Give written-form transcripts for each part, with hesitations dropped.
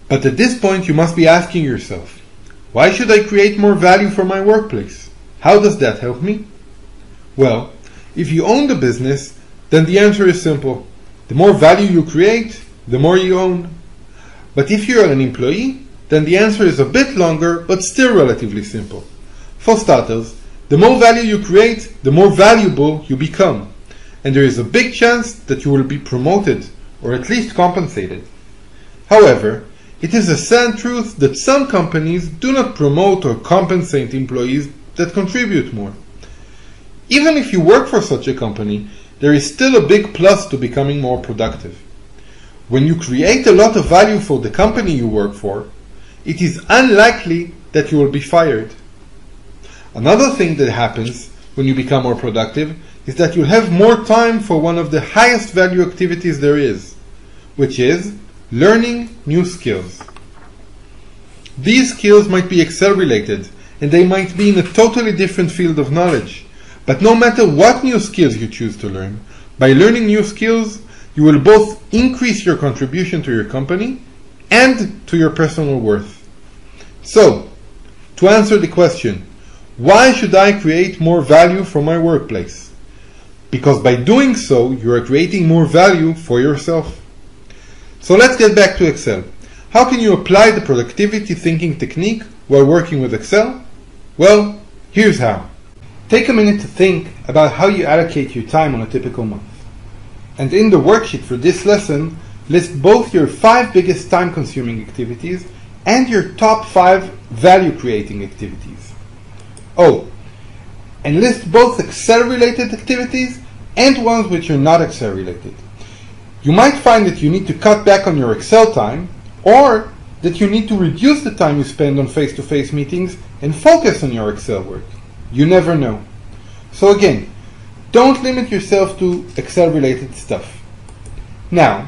But at this point you must be asking yourself, why should I create more value for my workplace? How does that help me? Well, if you own the business, then the answer is simple. The more value you create, the more you own. But if you're an employee, then the answer is a bit longer, but still relatively simple. For starters, the more value you create, the more valuable you become. And there is a big chance that you will be promoted, or at least compensated. However, it is a sad truth that some companies do not promote or compensate employees that contribute more. Even if you work for such a company, there is still a big plus to becoming more productive. When you create a lot of value for the company you work for, it is unlikely that you will be fired. Another thing that happens when you become more productive is that you'll have more time for one of the highest value activities there is, which is learning new skills. These skills might be Excel related, and they might be in a totally different field of knowledge. But no matter what new skills you choose to learn, by learning new skills, you will both increase your contribution to your company and to your personal worth. So, to answer the question, why should I create more value for my workplace? Because by doing so, you are creating more value for yourself. So let's get back to Excel. How can you apply the productivity thinking technique while working with Excel? Well, here's how. Take a minute to think about how you allocate your time on a typical month. And in the worksheet for this lesson, list both your 5 biggest time-consuming activities and your top 5 value-creating activities. Oh, and list both Excel-related activities and ones which are not Excel-related. You might find that you need to cut back on your Excel time, or that you need to reduce the time you spend on face-to-face meetings and focus on your Excel work. You never know. So again, don't limit yourself to Excel-related stuff. Now,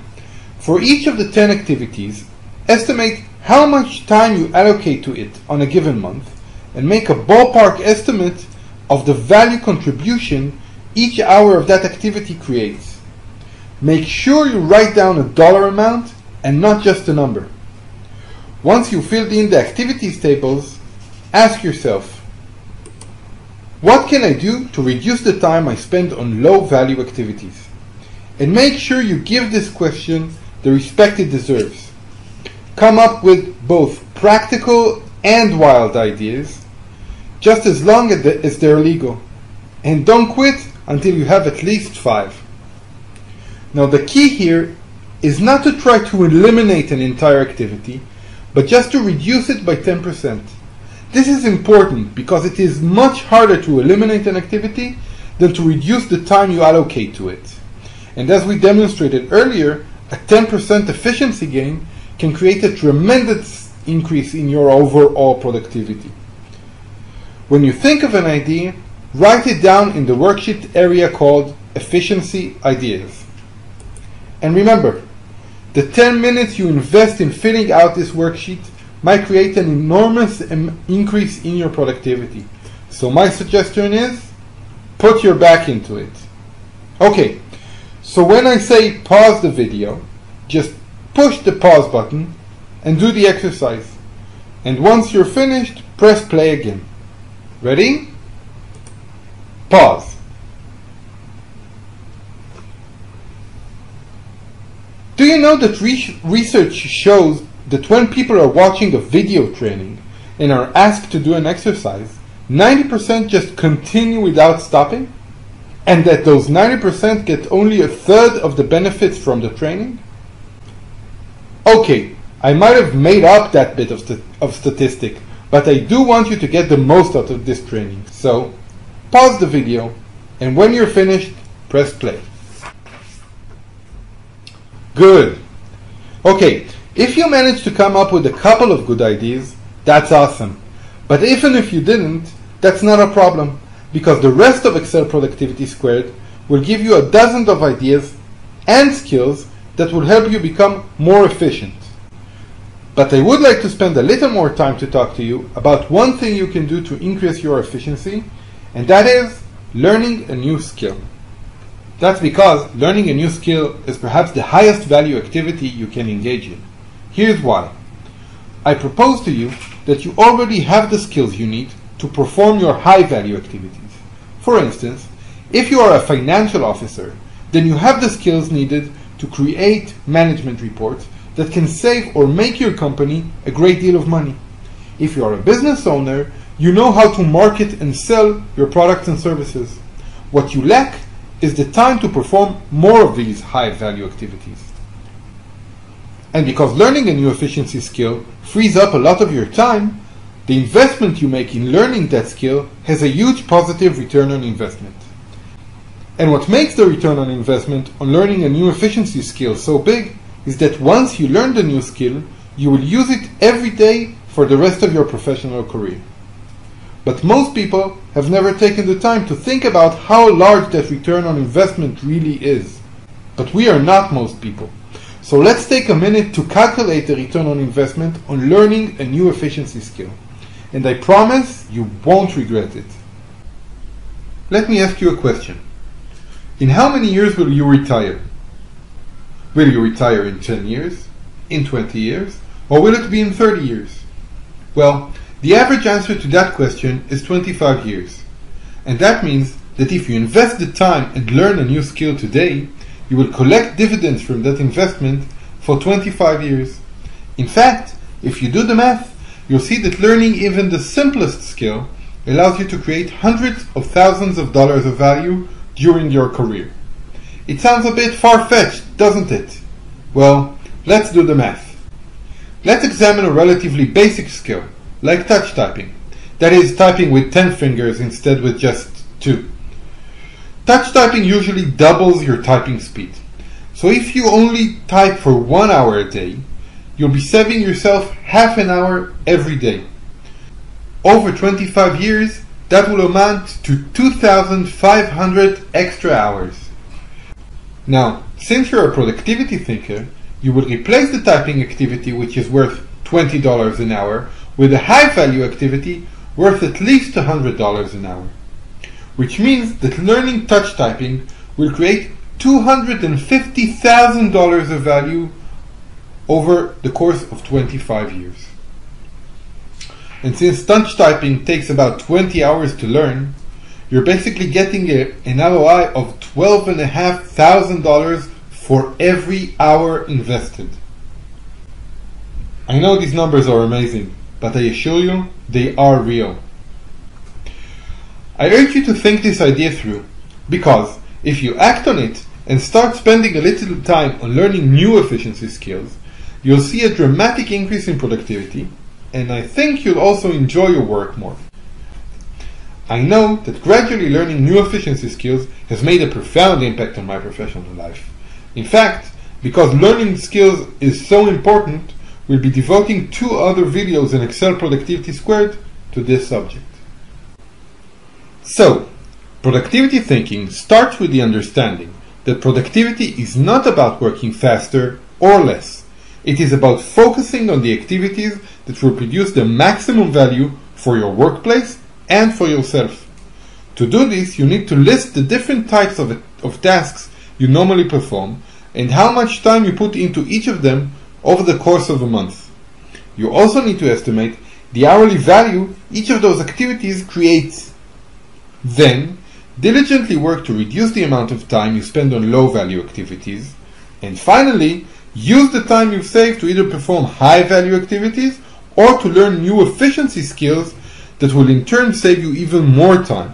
for each of the 10 activities, estimate how much time you allocate to it on a given month and make a ballpark estimate of the value contribution each hour of that activity creates. Make sure you write down a dollar amount and not just a number. Once you filled in the activities tables, ask yourself, what can I do to reduce the time I spend on low-value activities? And make sure you give this question the respect it deserves. Come up with both practical and wild ideas, just as long as they're legal. And don't quit until you have at least 5. Now the key here is not to try to eliminate an entire activity, but just to reduce it by 10%. This is important because it is much harder to eliminate an activity than to reduce the time you allocate to it. And as we demonstrated earlier, a 10% efficiency gain can create a tremendous increase in your overall productivity. When you think of an idea, write it down in the worksheet area called Efficiency Ideas. And remember, the 10 minutes you invest in filling out this worksheet might create an enormous increase in your productivity. So my suggestion is, put your back into it. Okay, so when I say pause the video, just push the pause button and do the exercise. And once you're finished, press play again. Ready? Pause. Do you know that research shows that when people are watching a video training and are asked to do an exercise, 90% just continue without stopping? And that those 90% get only a third of the benefits from the training? Okay, I might have made up that bit of statistic, but I do want you to get the most out of this training. So, pause the video, and when you're finished, press play. Good. Okay, if you managed to come up with a couple of good ideas, that's awesome. But even if you didn't, that's not a problem, because the rest of Excel Productivity Squared will give you a dozen of ideas and skills that will help you become more efficient. But I would like to spend a little more time to talk to you about one thing you can do to increase your efficiency, and that is learning a new skill. That's because learning a new skill is perhaps the highest value activity you can engage in. Here's why. I propose to you that you already have the skills you need to perform your high-value activities. For instance, if you are a financial officer, then you have the skills needed to create management reports that can save or make your company a great deal of money. If you are a business owner, you know how to market and sell your products and services. What you lack is the time to perform more of these high-value activities. And because learning a new efficiency skill frees up a lot of your time, the investment you make in learning that skill has a huge positive return on investment. And what makes the return on investment on learning a new efficiency skill so big is that once you learn the new skill, you will use it every day for the rest of your professional career. But most people have never taken the time to think about how large that return on investment really is. But we are not most people. So let's take a minute to calculate the return on investment on learning a new efficiency skill. And I promise you won't regret it. Let me ask you a question. In how many years will you retire? Will you retire in 10 years? In 20 years? Or will it be in 30 years? Well, the average answer to that question is 25 years. And that means that if you invest the time and learn a new skill today, you will collect dividends from that investment for 25 years. In fact, if you do the math, you'll see that learning even the simplest skill allows you to create hundreds of thousands of dollars of value during your career. It sounds a bit far-fetched, doesn't it? Well, let's do the math. Let's examine a relatively basic skill, like touch typing. That is, typing with 10 fingers instead with just 2. Touch typing usually doubles your typing speed. So if you only type for 1 hour a day, you'll be saving yourself half an hour every day. Over 25 years, that will amount to 2,500 extra hours. Now, since you're a productivity thinker, you will replace the typing activity, which is worth $20 an hour, with a high-value activity worth at least $100 an hour. Which means that learning touch typing will create $250,000 of value over the course of 25 years. And since touch typing takes about 20 hours to learn, you're basically getting an ROI of $12,500 for every hour invested. I know these numbers are amazing, but I assure you, they are real. I urge you to think this idea through, because if you act on it and start spending a little time on learning new efficiency skills, you'll see a dramatic increase in productivity, and I think you'll also enjoy your work more. I know that gradually learning new efficiency skills has made a profound impact on my professional life. In fact, because learning skills is so important, we'll be devoting 2 other videos in Excel Productivity Squared to this subject. So, productivity thinking starts with the understanding that productivity is not about working faster or less. It is about focusing on the activities that will produce the maximum value for your workplace and for yourself. To do this, you need to list the different types of tasks you normally perform and how much time you put into each of them over the course of a month. You also need to estimate the hourly value each of those activities creates. Then, diligently work to reduce the amount of time you spend on low-value activities. And finally, use the time you've saved to either perform high-value activities or to learn new efficiency skills that will in turn save you even more time.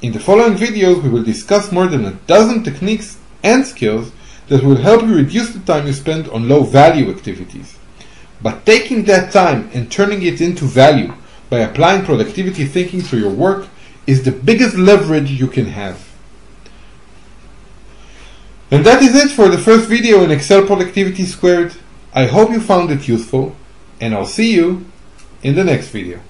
In the following videos, we will discuss more than a dozen techniques and skills that will help you reduce the time you spend on low-value activities. But taking that time and turning it into value by applying productivity thinking to your work is the biggest leverage you can have. And that is it for the first video in Excel Productivity Squared. I hope you found it useful, and I'll see you in the next video.